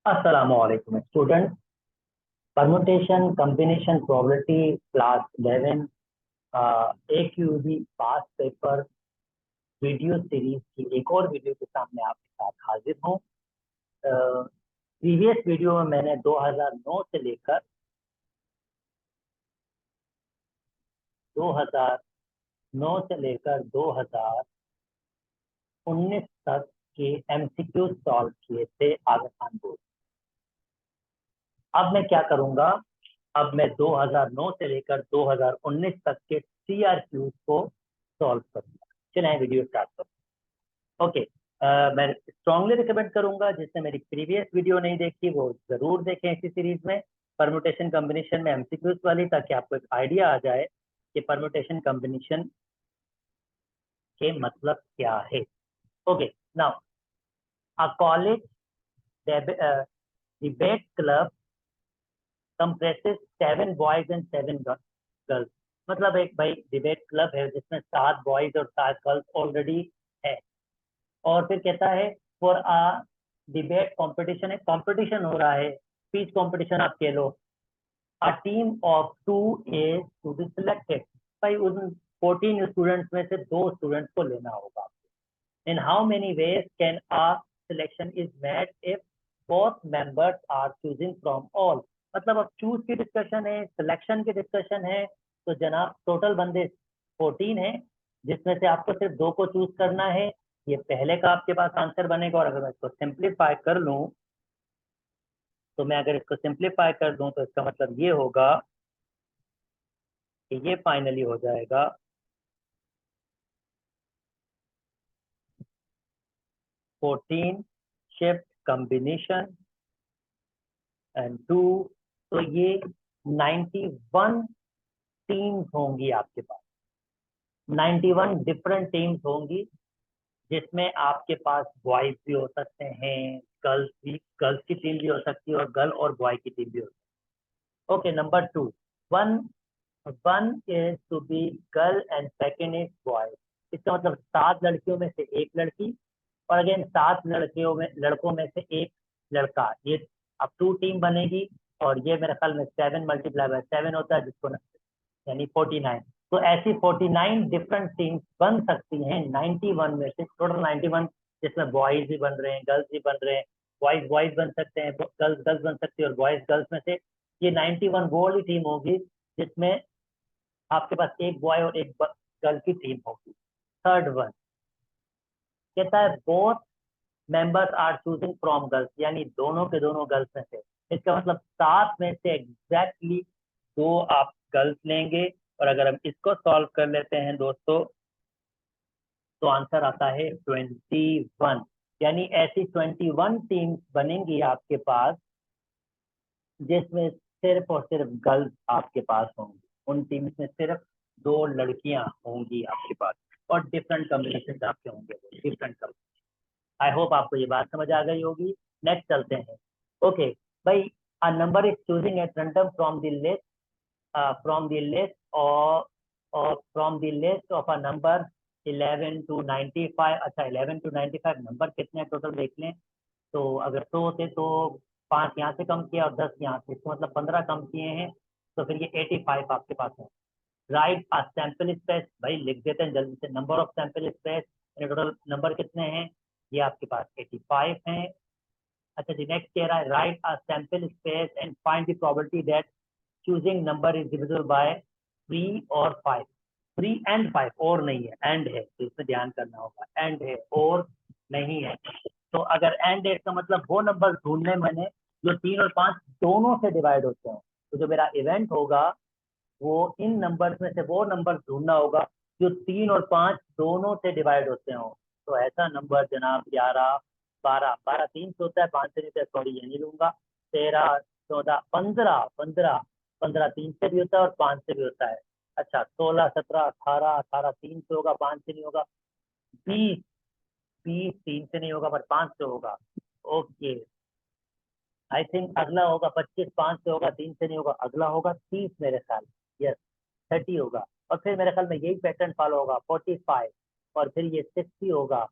अस्सलामुअलैकुम student. Permutation combination probability class 11 AQB पास paper video series की एक और वीडियो के सामने आपके साथ हाजिर हूँ। प्रीवियस वीडियो में मैंने 2009 से लेकर 2019 तक के MCQ सॉल्व किए थे आगा खान बोर्ड। अब मैं क्या करूंगा, अब मैं 2009 से लेकर 2019 तक के CRQ को सॉल्व करूंगा। चलिए वीडियो स्टार्ट करूँ। ओके, मैं स्ट्रांगली रिकमेंड करूंगा जिसने मेरी प्रीवियस वीडियो नहीं देखी वो जरूर देखें इसी सीरीज में, परमुटेशन कॉम्बिनेशन में MCQs वाली, ताकि आपको एक आइडिया आ जाए कि परमुटेशन कॉम्बिनेशन के मतलब क्या है। Okay, now a college debate club compresses 7 boys and 7 girls। मतलब एक भाई डिबेट क्लब है जिसमें 7 बॉयज और 7 गर्ल्स ऑलरेडी है, और फिर कहता है फॉर अ डिबेट कंपटीशन, एक कंपटीशन हो रहा है, स्पीच कंपटीशन आप कह लो। A team of 2 is to be selected। भाई उन 14 स्टूडेंट्स में से 2 स्टूडेंट्स को लेना होगा। In how many ways can a selection is made if both members are choosing from all. मतलब अब चूज की डिस्कशन है, सिलेक्शन की डिस्कशन है, तो जनाब टोटल बंदे 14 है जिसमें से आपको सिर्फ 2 को चूज करना है। ये पहले का आपके पास आंसर बनेगा। और अगर मैं इसको सिंप्लीफाई कर लूं तो इसका मतलब ये होगा कि ये फाइनली हो जाएगा 14 शिफ्ट कॉम्बिनेशन एंड 2, तो ये 91 टीम्स होंगी आपके पास। 91 डिफरेंट टीम्स होंगी जिसमें आपके पास बॉयज भी हो सकते हैं, गर्ल्स की टीम भी हो सकती है, और गर्ल और बॉय की टीम भी हो सकती है। Okay, number 2, one one is to be girl and second is boy. इसका मतलब 7 लड़कियों में से एक लड़की, और अगेन 7 लड़कों में से एक लड़का। ये अब 2 टीम बनेगी, और ये मेरे ख्याल में 7 मल्टीप्लाई बाय 7 होता है, जिसको यानी 49। तो ऐसी 49 डिफरेंट टीम्स बन सकती हैं 91 में से, टोटल 91, जिसमें बॉयज भी बन रहे हैं, गर्ल्स भी बन रहे हैं। बॉयज बॉयज बन सकते हैं, गर्ल्स गर्ल्स बन सकती है, और बॉयज गर्ल्स में से ये 91 वो वाली टीम होगी जिसमें आपके पास एक बॉय और एक गर्ल की टीम होगी। थर्ड वन कहता है both members are choosing from girls, यानी दोनों के दोनों गर्ल्स में से। इसका मतलब 7 में से एग्जैक्टली 2 आप गर्ल्स लेंगे। और अगर हम इसको सॉल्व कर लेते हैं दोस्तों, तो आंसर आता है 21। यानी ऐसी 21 टीम्स बनेंगी आपके पास जिसमें सिर्फ और सिर्फ गर्ल्स आपके पास होंगी। उन टीम्स में सिर्फ 2 लड़कियां होंगी आपके पास, और डिफरेंट कॉम्बिनेशन आपके होंगे, डिफरेंट कॉम्बिनेशन। आई होप आपको ये बात समझ आ गई होगी। नेक्स्ट चलते हैं। ओके भाई, a number is choosing at random from the list of a number 11 to 95। अच्छा, 11 to 95 नंबर कितने टोटल देख लें। तो अगर 100 थे तो 5 यहाँ से कम किया और 10 यहाँ से, तो मतलब 15 कम किए हैं, तो फिर ये 85 आपके पास है। राइट अ सैंपल स्पेस, भाई लिख देते हैं जल्दी से। Number of sample space, total number कितने हैं, ये आपके पास 85 हैं। अच्छा जी, नेक्स्ट कह रहा है right a sample space and find the probability that choosing number is divisible by 3 और 5। 3 एंड 5, और नहीं है, एंड है, तो इसमें ध्यान करना होगा। एंड है और नहीं है, तो अगर एंड है इसका मतलब वो नंबर ढूंढने मैंने जो 3 और 5 दोनों से डिवाइड होते हैं। तो जो मेरा इवेंट होगा वो इन नंबर्स में से वो नंबर ढूंढना होगा जो 3 और 5 दोनों से डिवाइड होते हो। तो ऐसा नंबर जनाब 11, 12, 12 3 से होता है, 5 से नहीं होता, सॉरी ये नहीं लूंगा। 13, 14, 15, 15, 15 3 से भी होता है और 5 से भी होता है। अच्छा, 16, 17, 18, 18 3 से होगा, 5 से नहीं होगा। 20, 20 3 से नहीं होगा पर 5 से होगा। ओके, आई थिंक अगला होगा 25, 5 से होगा, 3 से नहीं होगा। अगला होगा 30 मेरे ख्याल, यस 30 होगा। और फिर मेरे ख्याल में यही पैटर्न फॉलो होगा, 45, और फिर ये 60 होगा,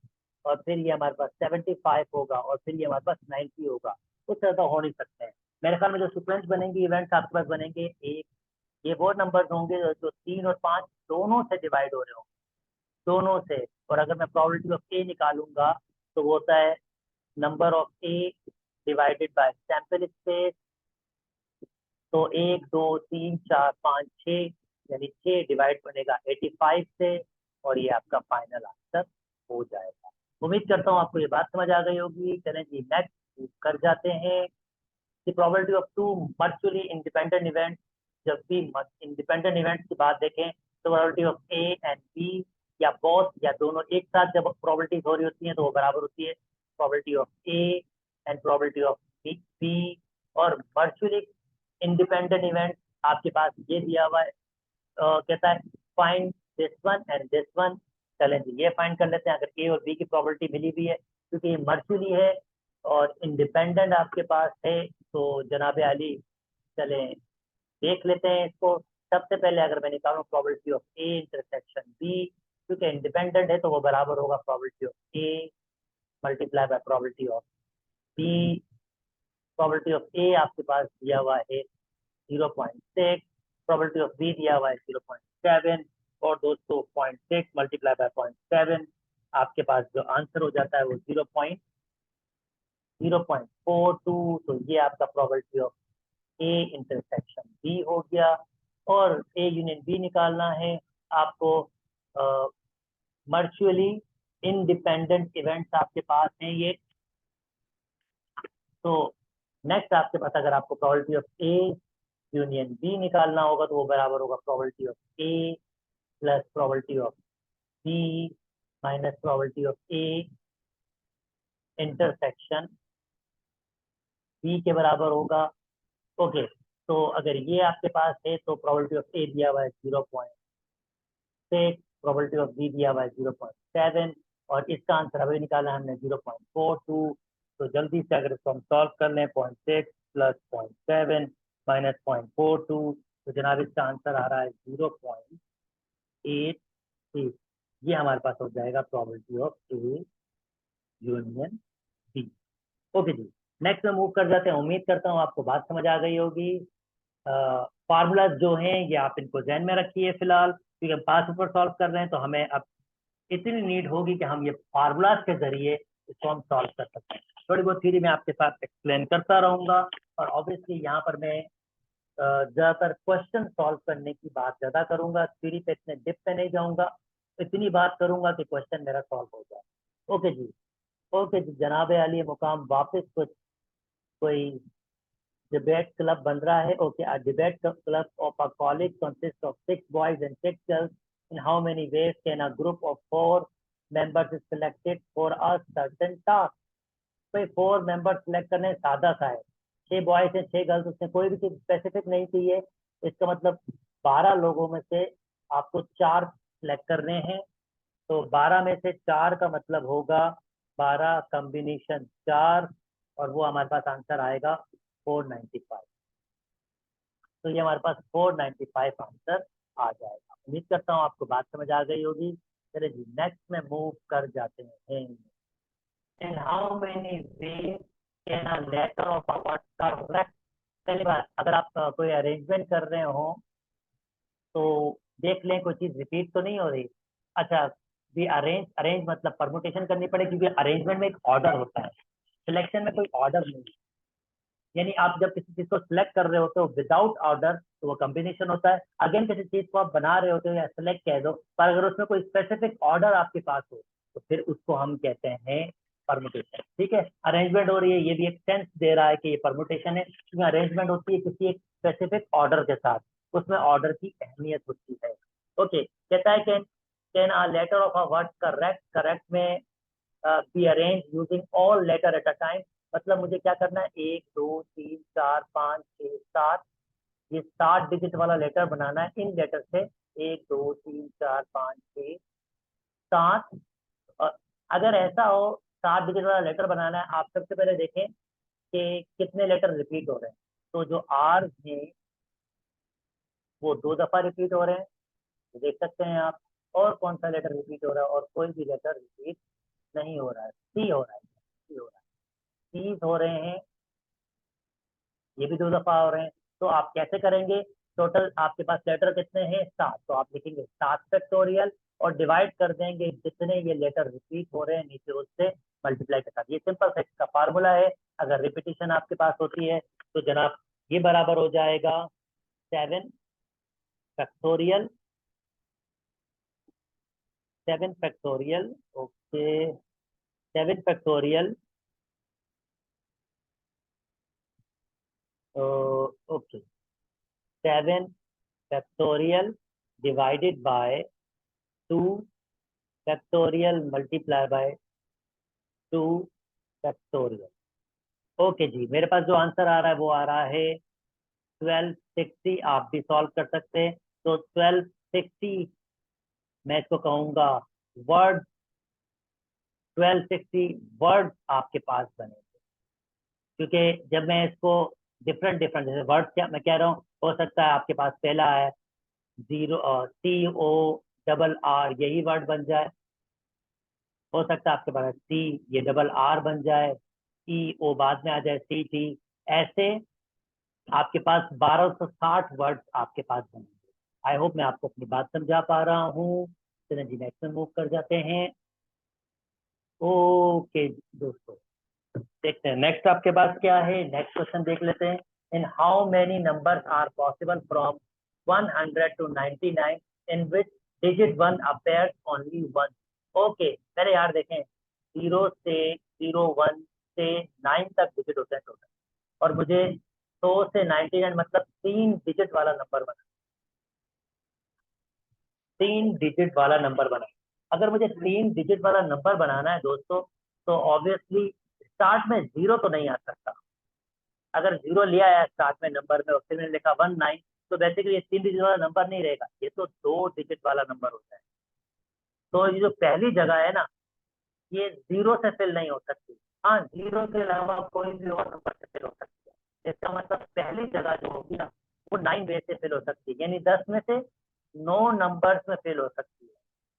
और फिर ये हमारे पास 75 होगा, और फिर ये हमारे पास 90 होगा। कुछ ज़्यादा हो नहीं सकते हैं। मेरे ख्याल में जो सीक्वेंस बनेंगे इवेंट्स आपके पास बनेंगे, एक ये वो नंबर्स होंगे जो 3 और 5 दोनों से डिवाइड हो रहे होंगे, दोनों से। और अगर मैं प्रोबेबिलिटी ऑफ ए निकालूंगा तो वो होता है number of A divided by sample space. तो 1 2 3 4 5 6, यानी 6 डिवाइड बनेगा 85 से, और ये आपका फाइनल आंसर हो जाएगा। उम्मीद करता हूँ आपको ये बात समझ आ गई होगी। चलें जी, नेक्स्ट कर जाते हैं। The probability of two mutually independent event. जब भी इंडिपेंडेंट इवेंट की बात देखें तो probability of A and B, या बोथ या दोनों एक साथ जब प्रोबेबिलिटीज हो रही होती हैं तो वो बराबर होती है probability of A and probability of B. और मर्चुअली इंडिपेंडेंट इवेंट आपके पास ये दिया हुआ है, कहता है find this one and this one. चलें जी, ये फाइंड कर लेते हैं। अगर ए और बी की प्रोबेबिलिटी मिली हुई है, क्योंकि ये मर्चुअली है और इंडिपेंडेंट आपके पास है, तो जनाब आली चलें देख लेते हैं इसको। सबसे पहले अगर मैं निकालूं probability of A intersection B, क्योंकि इंडिपेंडेंट है तो वो बराबर होगा probability of A multiply by probability of B. Probability of A आपके पास दिया हुआ है 0.6, प्रोबेबिलिटी ऑफ बी दिया हुआ है 0.7, और दोस्तों 0.6 मल्टीप्लाई बाय 0.7 आपके पास जो आंसर हो जाता है वो 0.42। तो ये आपका probability of A intersection B हो गया। और ए यूनियन बी निकालना है आपको। मर्चुअली इंडिपेंडेंट इवेंट्स आपके पास हैं ये। तो नेक्स्ट आपके पास अगर आपको probability of A union B निकालना होगा तो वो बराबर होगा probability of A plus probability of B minus probability of A intersection B के बराबर होगा। ओके, तो अगर ये आपके पास है तो प्रोबेबिलिटी ऑफ ए दिया हुआ है 0.6, प्रोबेबिलिटी ऑफ बी दिया हुआ है 0.7, और इसका आंसर अभी निकाला हमने 0.42। तो जल्दी से अगर इसको हम सॉल्व कर लें, 0.6 प्लस 0.7 माइनस 0.42, तो जनाब इसका आंसर आ रहा है 0.83। ये हमारे पास हो जाएगा probability of A union B. Okay जी, नेक्स्ट में मूव कर जाते हैं। उम्मीद करता हूँ आपको बात समझ आ गई होगी। फार्मूलाज जो हैं ये आप इनको ध्यान में रखिए फिलहाल, क्योंकि हम पास पेपर सॉल्व कर रहे हैं तो हमें अब इतनी नीड होगी कि हम ये फार्मूलाज के जरिए इसको हम सॉल्व कर सकते हैं। थोड़ी बहुत थ्योरी मैं आपके साथ एक्सप्लेन करता रहूंगा, और ऑब्वियसली यहाँ पर मैं ज़्यादातर क्वेश्चन सॉल्व करने की बात ज़्यादा करूंगा। थ्योरी पे इतने डिप पे नहीं जाऊंगा, इतनी बात करूंगा कि क्वेश्चन मेरा सॉल्व हो जाए। ओके जी, ओके जी, जनाब आली मुकाम वापस कुछ कोई डिबेट क्लब बन रहा है। Okay, a debate club of a college consists of 6 boys and 6 girls. In how many ways can a group of 4 members is selected for a certain task? भाई 4 मेंबर सेलेक्ट करने सादा सा है, 6 boys है 6 girls, उसमें कोई भी चीज स्पेसिफिक नहीं चाहिए। इसका मतलब 12 लोगों में से आपको 4 सेलेक्ट करने हैं। तो 12 में से 4 का मतलब होगा 12 कॉम्बिनेशन 4, और वो हमारे पास आंसर आएगा 495। तो ये हमारे पास 495 आंसर आ जाएगा। उम्मीद करता हूँ आपको बात समझ आ गई होगी। चलिए जी, नेक्स्ट में मूव कर जाते हैं। In how many ways can a letter of award correct. पहली बात, अगर आप कोई अरेंजमेंट कर रहे हो तो देख लें कोई चीज रिपीट तो नहीं हो रही। अच्छा, भी अरेंज अरेंज मतलब परमुटेशन करनी पड़ेगी, क्योंकि अरेंजमेंट में एक ऑर्डर होता है, सिलेक्शन में कोई ऑर्डर नहीं है। यानी आप जब किसी चीज को सिलेक्ट कर रहे होते हो विदाउट ऑर्डर तो वो कॉम्बिनेशन होता है। अगेन किसी चीज को आप बना रहे होते हो या सिलेक्ट कह दो, पर अगर उसमें कोई स्पेसिफिक ऑर्डर आपके पास हो तो फिर उसको हम कहते हैं परमुटेशन। ठीक है, अरेंजमेंट हो रही है, ये भी एक सेंस दे रहा है कि ये परमुटेशन है, क्योंकि अरेंजमेंट होती है किसी एक स्पेसिफिक ऑर्डर के साथ, उसमें ऑर्डर की अहमियत होती है। ओके, कहता है can a letter of a word correct, correct में be arrange using all letter at a time. मतलब मुझे क्या करना है, 1 2 3 4 5 6 7, ये 7 डिजिट वाला लेटर बनाना है। इन लेटर से 1 2 3 4 5 6 7। और अगर ऐसा हो 7 डिजिट वाला लेटर बनाना है, आप सबसे पहले देखें कि कितने लेटर रिपीट हो रहे हैं। तो जो आर हैं वो 2 दफा रिपीट हो रहे हैं, तो देख सकते हैं आप। और कौन सा लेटर रिपीट हो रहा है, और कोई भी लेटर रिपीट नहीं हो रहा है। सी हो रहा है, सी हो रहा है, सीज हो रहे हैं ये भी 2 दफा हो रहे हैं। तो आप कैसे करेंगे? टोटल आपके पास लेटर कितने हैं? 7। तो आप लिखेंगे 7 फैक्टोरियल और डिवाइड कर देंगे जितने ये लेटर रिपीट हो रहे हैं नीचे उससे मल्टीप्लाई के साथ। ये सिंपल सा का फार्मूला है। अगर रिपीटिशन आपके पास होती है तो जनाब ये बराबर हो जाएगा 7 factorial, 7 factorial, okay, 7 factorial, okay, 7 factorial divided by 2 factorial multiply by 2 factorial. Okay जी, मेरे पास जो आंसर आ रहा है वो आ रहा है 1260। आप भी सॉल्व कर सकते हैं। तो 1260 मैं इसको कहूंगा वर्ड, 1260 वर्ड आपके पास बनेंगे। क्योंकि जब मैं इसको डिफरेंट डिफरेंट जैसे वर्ड क्या मैं कह रहा हूँ, हो सकता है आपके पास पहला है CORR यही वर्ड बन जाए। हो सकता है आपके पास C ये RR बन जाए, EO बाद में आ जाए CT। ऐसे आपके पास 1260 वर्ड्स आपके पास बनेंगे। आई होप मैं आपको अपनी बात समझा पा रहा हूँ। चलिए जी नेक्स्ट में मूव कर जाते हैं। ओके दोस्तों, देखते हैं नेक्स्ट आपके पास क्या है। नेक्स्ट क्वेश्चन देख लेते हैं। In how many numbers are possible from 100 to 99 in which digit 1 appears only once। Okay पहले यार देखें, 0 से 01 से 9 तक डिजिट होते हैं टोटल, और मुझे 100 से 99 मतलब 3 डिजिट वाला नंबर बना, 3 डिजिट वाला नंबर बना। अगर मुझे 3 डिजिट वाला नंबर बनाना है दोस्तों, तो ऑब्वियसली स्टार्ट में 0 तो नहीं आ सकता। अगर 0 लिया है स्टार्ट में नंबर में और फिर मैंने लिखा 19, तो बेसिकली ये 3 डिजिट वाला नंबर नहीं रहेगा, ये तो 2 डिजिट वाला नंबर होता है। तो ये जो पहली जगह है ना, ये 0 से फिल नहीं हो सकती। हाँ, 0 के अलावा कोई भी और नंबर से फिल हो सकती है। इसका मतलब पहली जगह जो होगी ना, वो 9 वे से फिल हो सकती है, यानी 10 में से 9 नंबर्स में फिल हो सकती है।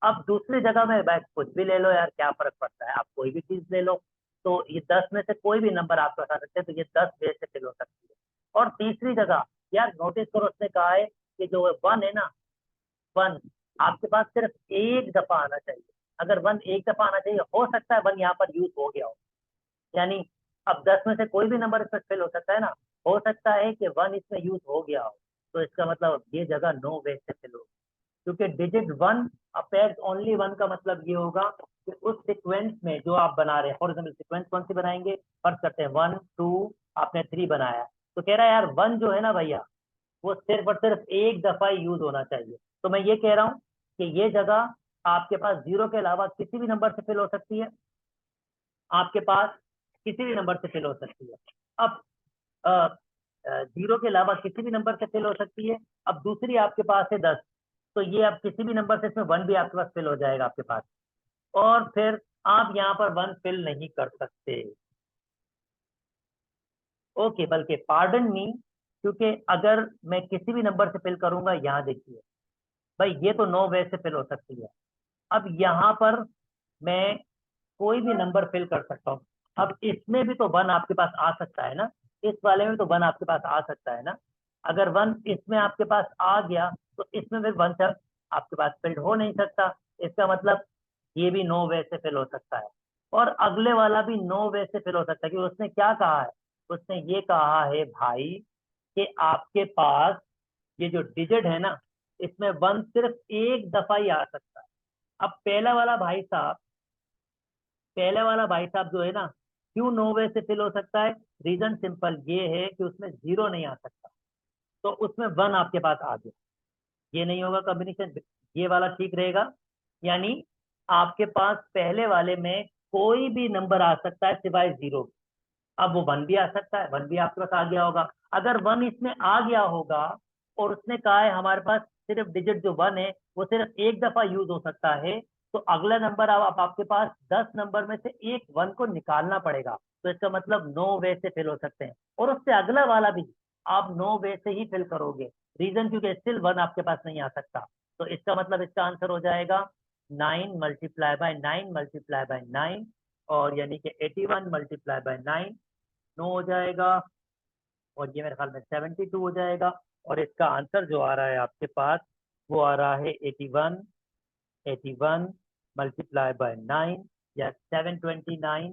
अब दूसरी जगह में भाई कुछ भी ले लो यार, क्या फर्क पड़ता है, आप कोई भी चीज ले लो। तो ये 10 में से कोई भी नंबर आप बता सकते हैं, तो ये 10 वे से फिल हो सकती है। और तीसरी जगह यार नोटिस करो, उसने कहा है कि जो 1 है ना, 1 आपके पास सिर्फ एक दफा आना चाहिए। अगर 1 एक दफा आना चाहिए, हो सकता है 1 यहाँ पर यूज हो गया हो, यानी अब 10 में से कोई भी नंबर इसमें फिल हो सकता है ना, हो सकता है कि 1 इसमें यूज हो गया हो। तो इसका मतलब ये जगह नो वे से फिल होगी, क्योंकि डिजिट 1 अपेयर्स ओनली 1 का मतलब ये होगा कि उस सीक्वेंस में जो आप बना रहे हैं, हॉरिजॉन्टल सीक्वेंस कौन सी बनाएंगे, फर्ज करते हैं 1 2 आपने 3 बनाया, तो कह रहा है यार 1 जो है ना भैया, वो सिर्फ और सिर्फ एक दफा ही यूज होना चाहिए। तो मैं ये कह रहा हूँ कि ये जगह आपके पास 0 के अलावा किसी भी नंबर से फिल हो सकती है, आपके पास किसी भी नंबर से फिल हो सकती है। अब 0 के अलावा किसी भी नंबर से फिल हो सकती है। अब दूसरी आपके पास है 10, तो ये अब किसी भी नंबर से इसमें 1 भी आपके पास फिल हो जाएगा आपके पास, और फिर आप यहाँ पर 1 फिल नहीं कर सकते। ओके, बल्कि पार्डन मी, क्योंकि अगर मैं किसी भी नंबर से फिल करूंगा, यहाँ देखिए भाई ये तो नो वे से फिल हो सकती है। अब यहाँ पर मैं कोई भी नंबर फिल कर सकता हूँ। अब इसमें भी तो 1 आपके पास आ सकता है ना, इस वाले में तो 1 आपके पास आ सकता है ना। अगर 1 इसमें आपके पास आ गया, तो इसमें भी 1 से आपके पास फिल हो नहीं सकता। इसका मतलब ये भी नो वे से फिल हो सकता है, और अगले वाला भी नो वे से फिल हो सकता है। क्योंकि उसने क्या कहा है, उसने ये कहा है भाई कि आपके पास ये जो डिजिट है ना, इसमें 1 सिर्फ एक दफा ही आ सकता है। अब पहले वाला भाई साहब जो है ना, क्यों नो वे से फिल हो सकता है? रीजन सिंपल ये है कि उसमें 0 नहीं आ सकता, तो उसमें 1 आपके पास आ गया, ये नहीं होगा कॉम्बिनेशन, ये वाला ठीक रहेगा। यानी आपके पास पहले वाले में कोई भी नंबर आ सकता है सिवाय 0। अब वो 1 भी आ सकता है, 1 भी आपके पास आ गया होगा। अगर 1 इसमें आ गया होगा और उसने कहा है हमारे पास सिर्फ डिजिट जो 1 है वो सिर्फ एक दफा यूज हो सकता है, तो अगला नंबर अब आपके पास 10 नंबर में से एक 1 को निकालना पड़ेगा। तो इसका मतलब नो वे से फिल हो सकते हैं, और उससे अगला वाला भी आप नो वे से ही फिल करोगे। रीजन क्योंकि स्टिल 1 आपके पास नहीं आ सकता। तो इसका मतलब इसका आंसर हो जाएगा 9 मल्टीप्लाई बाय 9 मल्टीप्लाई बाय 9, और यानी कि 81 मल्टीप्लाई बाय 9 नो हो जाएगा। और ये मेरे ख्याल में 72 हो जाएगा। और इसका आंसर जो आ रहा है आपके पास वो आ रहा है 81, 81 मल्टीप्लाई बाय 9 या 729।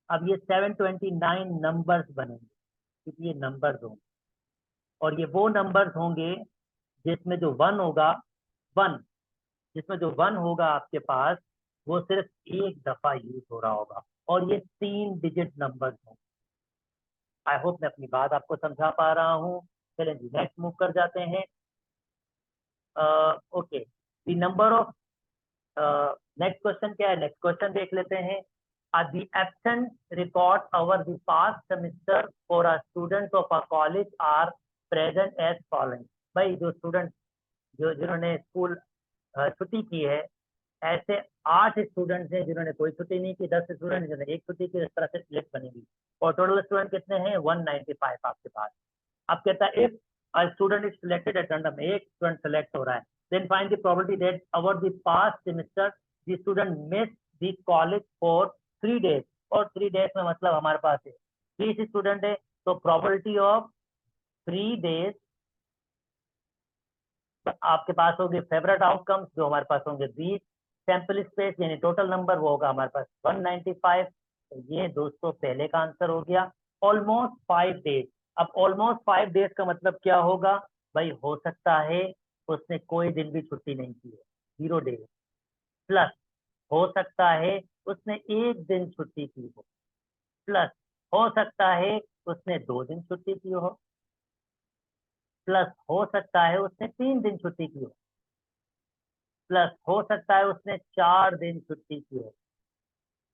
अब ये 729 नंबर्स बनेंगे क्योंकि ये नंबर्स होंगे, और ये वो नंबर्स होंगे जिसमें जो वन होगा, वन जिसमें जो वन होगा आपके पास वो सिर्फ एक दफा यूज हो रहा होगा, और ये 3 डिजिट नंबर्स होंगे। आई होप मैं अपनी बात आपको समझा पा रहा हूँ। चलें जी नेक्स्ट मूव कर जाते हैं। Okay, the number of, next question क्या है, नेक्स्ट क्वेश्चन देख लेते हैं। The absence records over the past semester for a students of a college are present as following। भाई जो स्टूडेंट जिन्होंने स्कूल छुट्टी की है, ऐसे 8 स्टूडेंट्स हैं जिन्होंने कोई छुट्टी नहीं की, 10 स्टूडेंट जिन्होंने एक छुट्टी की, इस तरह से लिस्ट बनेगी। और टोटल स्टूडेंट कितने हैं, 195 आपके पास। अब कहता है if a student is selected at random, एक स्टूडेंट सेलेक्ट हो रहा है, then find the probability that over the past semester the student missed the college for 3 days। और 3 days में मतलब हमारे पास है 30 स्टूडेंट है, तो probability of 3 days आपके पास होगी फेवरेट आउटकम्स जो हमारे पास होंगे 20, सैंपल स्पेस यानी टोटल नंबर वो होगा हमारे पास 195। तो ये दोस्तों पहले का आंसर हो गया। Almost 5 days. अब ऑलमोस्ट 5 डेज का मतलब क्या होगा भाई, हो सकता है उसने कोई दिन भी छुट्टी नहीं की है, 0 डेज, प्लस हो सकता है उसने एक दिन छुट्टी की हो, प्लस हो सकता है उसने 2 दिन छुट्टी की हो, प्लस हो सकता है उसने 3 दिन छुट्टी की हो, प्लस हो सकता है उसने 4 दिन छुट्टी की हो,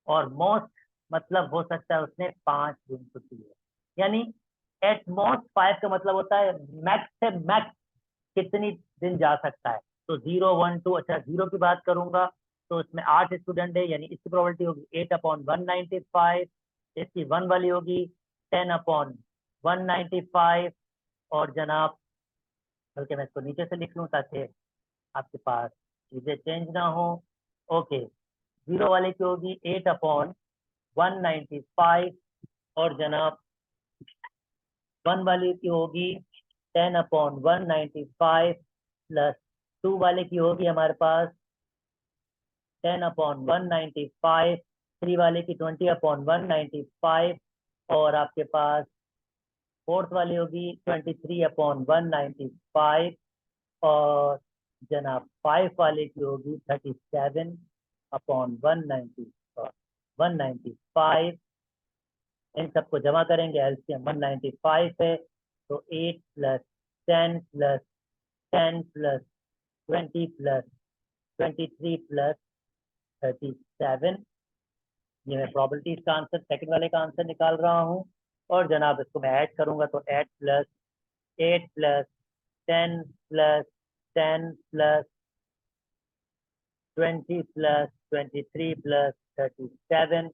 और मोस्ट मतलब हो सकता है उसने 5 दिन छुट्टी हो। यानी एट मोस्ट 5 का मतलब होता है मैक्स से मैक्स कितनी दिन जा सकता है। तो 0, 1, 2, अच्छा 0 की बात करूंगा तो इसमें 8 स्टूडेंट है, यानी इसकी प्रोबेबिलिटी होगी 8/195। इसकी 1 वाली होगी 10/195। और जनाब, बल्कि मैं इसको नीचे से लिख लूँ ताकि आपके पास चीजें चेंज ना हो। ओके, 0 वाले की होगी 8/195, और जनाब 1 वाले की होगी 10/195, प्लस 2 वाले की होगी हमारे पास 10/195, 3 वाले की 20/195, और आपके पास फोर्थ वाली होगी 23/195, और जनाब 5 वाले की होगी 37/195। इन सबको जमा करेंगे, एलसीएम 195 है, तो 8 plus 10 plus 10 plus 20 plus 23 plus 37। ये मैं प्रोबेबिलिटीज का आंसर, सेकंड वाले का आंसर निकाल रहा हूँ। और जनाब इसको मैं ऐड करूंगा तो 8 plus 10 plus 10 plus 20 plus 23 plus 37,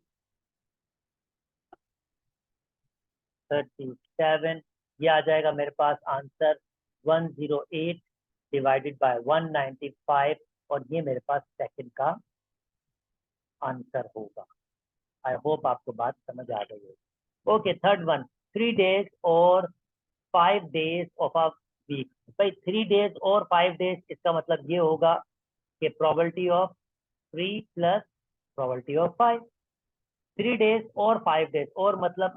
37, ये आ जाएगा मेरे पास आंसर 108 डिवाइडेड बाय 195, और ये मेरे पास सेकंड का आंसर होगा। आई होप आपको बात समझ आ गई है। ओके, थर्ड वन, 3 डेज और 5 डेज ऑफ अ वीक। भाई 3 डेज और 5 डेज, इसका मतलब ये होगा कि probability of 3 plus probability of 5। 3 days और 5 डेज, और मतलब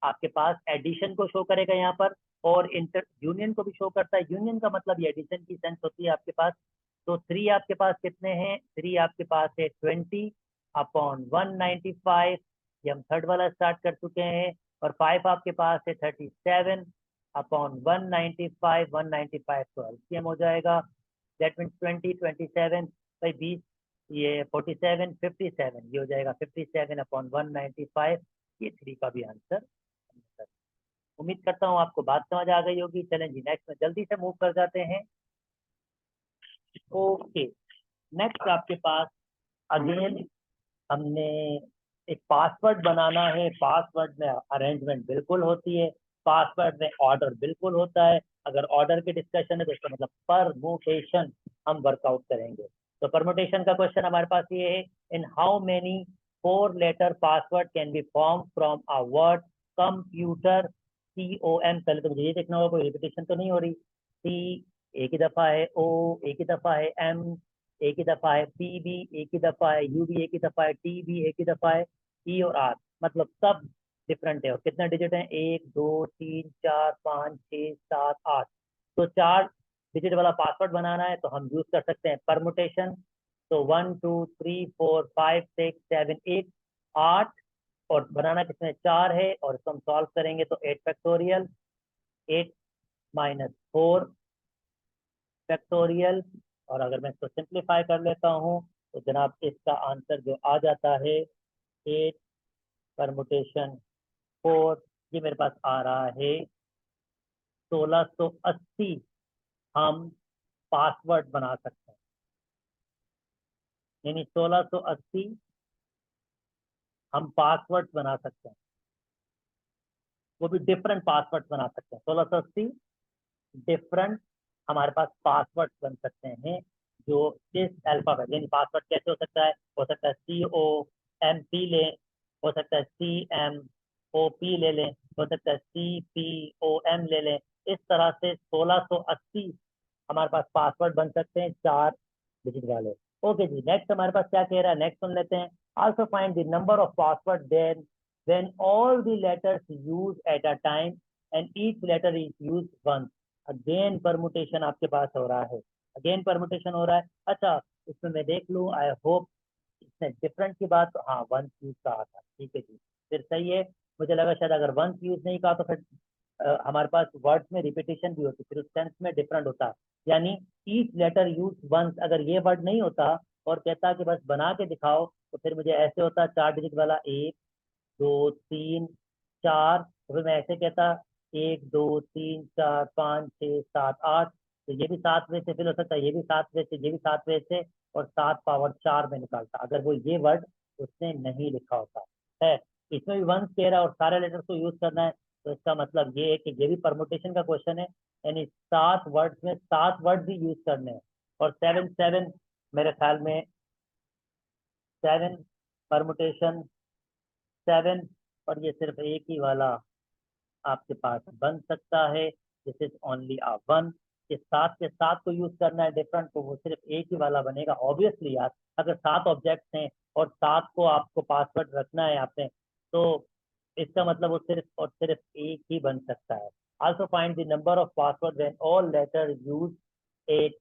आपके पास एडिशन को शो करेगा यहाँ पर, और इंटर यूनियन को भी शो करता है। यूनियन का मतलब ये एडिशन की सेंस होती है आपके पास। तो 3 आपके पास कितने हैं, 3 आपके पास है 20/195, ये हम थर्ड वाला स्टार्ट कर चुके हैं। और 5 आपके पास है 37/195, 195 तो एलसीएम हो जाएगा, दैट मीन्स 20, 27 बाई 20, ये 47, 57, ये हो जाएगा 57/195। ये 3 का भी आंसर। उम्मीद करता हूँ आपको बात समझ आ गई होगी। चलें जी नेक्स्ट में जल्दी से मूव कर जाते हैं। ओके, नेक्स्ट आपके पास अगेन हमने एक पासवर्ड बनाना है। पासवर्ड में अरेंजमेंट बिल्कुल होती है, पासवर्ड में ऑर्डर बिल्कुल होता है। अगर ऑर्डर की डिस्कशन है तो इसका मतलब परमुटेशन हम वर्कआउट करेंगे। तो परमुटेशन का क्वेश्चन हमारे पास ये है, in how many 4 letter password can be form from a word computer COM, पहले तो मुझे ये देखना होगा कोई रिपीटेशन तो नहीं हो रही। C एक ही दफा है, O एक ही दफा है, M एक ही दफा है, P भी एक ही दफा है, U भी एक ही दफा है, T भी एक ही दफा है, E और R मतलब सब डिफरेंट है। और कितने डिजिट हैं? 1 2 3 4 5 6 7 8। तो 4 डिजिट वाला पासवर्ड बनाना है तो हम यूज कर सकते हैं परमुटेशन। तो 1 2 3 4 5 6 7 8 8। और बनाना कितने? 4 है। और इसको हम सॉल्व करेंगे तो 8 फैक्टोरियल, 8 - 4 फैक्टोरियल। और अगर मैं इसको सिंप्लीफाई कर लेता हूँ तो जनाब इसका आंसर जो आ जाता है 8 परमुटेशन 4, ये मेरे पास आ रहा है 1680 हम पासवर्ड बना सकते हैं। यानी 1680 हम पासवर्ड बना सकते हैं, वो भी डिफरेंट पासवर्ड बना सकते हैं। 1680 डिफरेंट हमारे पास पासवर्ड बन सकते हैं जो इस अल्फाबेट, यानी पासवर्ड कैसे हो सकता है COMP लें, हो सकता है CMOP ले लें, हो सकता है CPOM ले लें। इस तरह से 1680 हमारे पास पासवर्ड बन सकते हैं 4 डिजिट वाले। ओके जी, नेक्स्ट हमारे पास क्या कह रहा है, नेक्स्ट सुन लेते हैं। Also find the number of password then when all the letters used at a time and each letter is used once। Again permutation आपके पास हो रहा है, अगेन परमुटेशन हो रहा है। अच्छा, इसमें मैं देख लूँ, आई होप इसने डिफरेंट की बात, हाँ वंस यूज कहा था, ठीक है जी, फिर सही है। मुझे लगा शायद अगर वंस यूज नहीं कहा तो फिर हमारे पास वर्ड्स में रिपीटेशन भी होती, फिर उस सेंस में डिफरेंट होता। यानी ईच लेटर यूज वंस, अगर ये वर्ड नहीं होता और कहता कि बस बना के दिखाओ तो फिर मुझे ऐसे होता 4 डिजिट वाला 1 2 3 4। तो फिर मैं ऐसे कहता 1 2 3 4 5 6 7 8। तो ये भी 7 से फिल हो सकता है, ये भी 7 से, ये भी 7 से, और 7 पावर 4 में निकालता अगर वो ये वर्ड उसने नहीं लिखा होता है। इसमें भी वंस कह रहा है और सारे लेटर्स को यूज करना है। तो इसका मतलब ये है कि ये भी परमुटेशन का क्वेश्चन है, यानी 7 वर्ड्स में 7 वर्ड भी यूज करने हैं। और 7 7 मेरे ख्याल में 7 परमुटेशन 7, और ये सिर्फ एक ही वाला आपके पास बन सकता है, this is only a one. इस 7 के 7 को यूज करना है डिफरेंट, तो वो सिर्फ एक ही वाला बनेगा ऑब्वियसली यार। अगर 7 ऑब्जेक्ट्स हैं और 7 को आपको पासवर्ड रखना है आपने, तो इसका मतलब वो सिर्फ और सिर्फ एक ही बन सकता है। Also find the number of password when all letter use at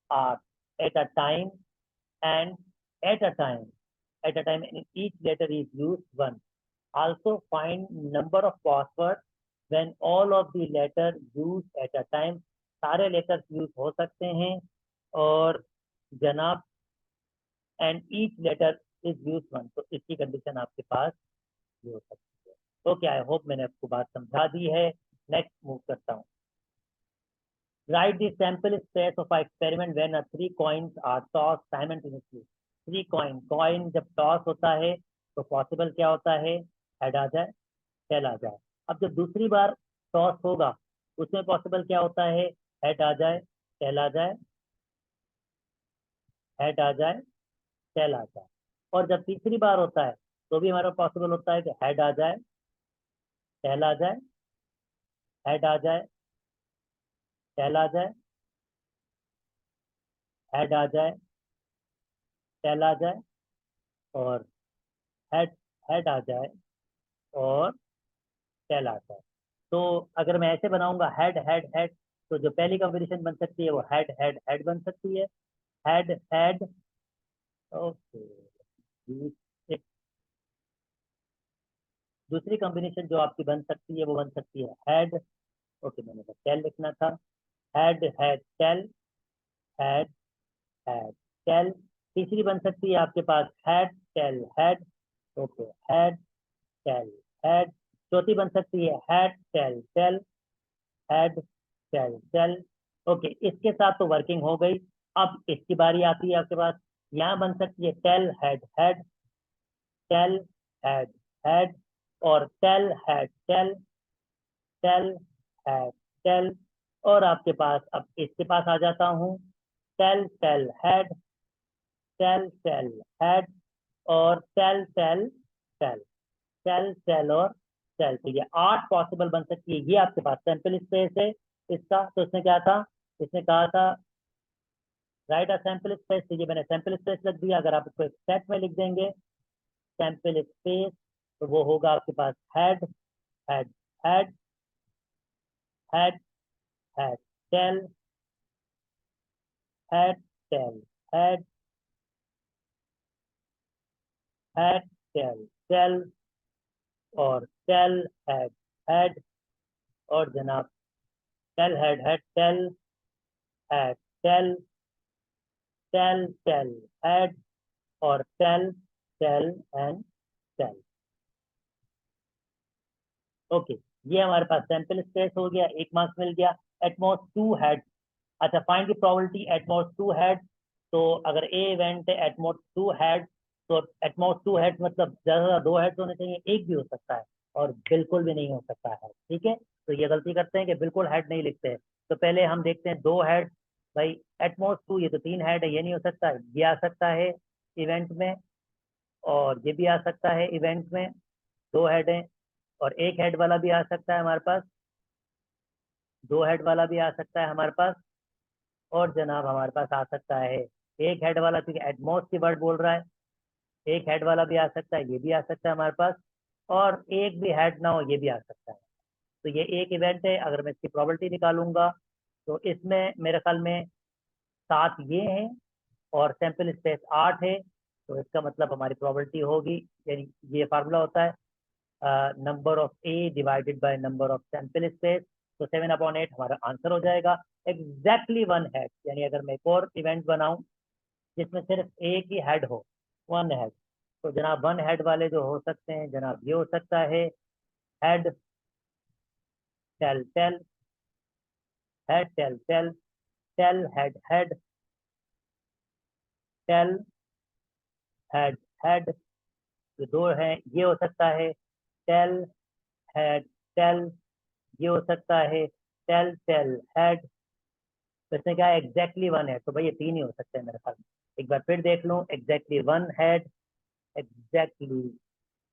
are at a time and at a time at a time and each letter is used once। Also find number of passwords when all of the letter used at a time। सारे letters use हो सकते हैं और जनाब and each letter is use one, तो इसकी condition आपके पास ये हो सकती है। ओके, आई होप मैंने आपको बात समझा दी है। नेक्स्ट मूव करता हूँ। Write the sample space of an experiment when a 3 coins are tossed simultaneously। 3 coin, coin जब टॉस होता है तो पॉसिबल क्या होता है? हेड आ जाए, टेल आ जाए। अब जब दूसरी बार टॉस होगा उसमें पॉसिबल क्या होता है? हेड आ जाए, टेल आ जाए, हेड आ जाए, टेल आ जाए। और जब तीसरी बार होता है तो भी हमारा पॉसिबल होता है कि हेड आ जाए, टेल आ जाए, हेड आ जाए, टेल आ जाए, हेड आ जाए, टेल आ जाए, और हेड हेड आ जाए और टेल आ जाए। तो अगर मैं ऐसे बनाऊंगा हेड हेड हेड, तो जो पहली कॉम्बिनेशन बन सकती है वो हेड हेड हेड बन सकती है, हेड हेड। ओके, एक दूसरी कॉम्बिनेशन जो आपकी बन सकती है वो बन सकती है हेड, ओके मैंने तो टेल लिखना था, head head tail, head head tail. तीसरी बन सकती है आपके पास head tail head, okay head tail head. चौथी बन सकती है head tail tail, head tail tail. Okay, इसके साथ तो वर्किंग हो गई। अब इसकी बारी आती है आपके पास, यहाँ बन सकती है tail head head, tail head head, और tail head tail, tail head tail. और आपके पास अब इसके पास आ जाता हूँ, tail tail head, tail tail head, और tail tail tail, tail tail और सेल। तो ये 8 पॉसिबल बन सकती है। ये आपके पास सैंपल स्पेस है इसका। तो इसने क्या था, इसने कहा था राइट अ सैंपल स्पेस। तो ये मैंने सैंपल स्पेस लिख दिया। अगर आप इसको एक सेट में लिख देंगे सैंपल स्पेस, तो वो होगा आपके पास head head head head head tail head tail head head tail tail और टेल हेड हेड और जनाब tail head head tail head tail tail tail head और tail tail and tail. Okay, ये हमारे पास सैंपल स्पेस हो गया, 1 marks मिल गया। At most two head. अच्छा, find the probability at most two head. तो अगर ए इवेंट है एटमॉस टू हेड, तो एटमॉस टू हेड मतलब ज्यादा दो हेड होने चाहिए, एक भी हो सकता है और बिल्कुल भी नहीं हो सकता है। ठीक है, तो ये गलती करते हैं कि बिल्कुल हेड नहीं लिखते हैं। तो पहले हम देखते हैं दो हेड। भाई एटमॉस टू, ये तो 3 हेड है, ये नहीं हो सकता। ये आ सकता है इवेंट में और ये भी आ सकता है इवेंट में, 2 हेड है। और एक हेड वाला भी आ सकता है हमारे पास, 2 हेड वाला भी आ सकता है हमारे पास। और जनाब हमारे पास आ सकता है एक हेड वाला, क्योंकि एटमॉस की वर्ड बोल रहा है। एक हेड वाला भी आ सकता है, ये भी आ सकता है हमारे पास। और एक भी हेड ना हो, ये भी आ सकता है। तो ये एक इवेंट है। अगर मैं इसकी प्रोबेबिलिटी निकालूंगा तो इसमें मेरे ख्याल में 7 ये हैं और सैंपल स्पेस 8 है। तो इसका मतलब हमारी प्रोबेबिलिटी होगी, यानी ये फार्मूला होता है number of A divided by number of sample space. तो 7/8 हमारा आंसर हो जाएगा। एग्जैक्टली 1 हेड, यानी अगर मैं एक और इवेंट बनाऊं जिसमें सिर्फ एक ही हेड हो, 1 हेड, तो जनाब 1 हेड वाले जो हो सकते हैं जनाब, ये हो सकता है head tail tail head tail tail tail head head tail head head. ये दो है, ये हो सकता है टेल हेड टेल, ये हो सकता है टेल टेल हेड। तो इसमें क्या है, एग्जैक्टली 1 हेड। तो भाई ये 3 ही हो सकते हैं मेरे ख्याल में। एक बार फिर देख लूं, exactly 1 head, exactly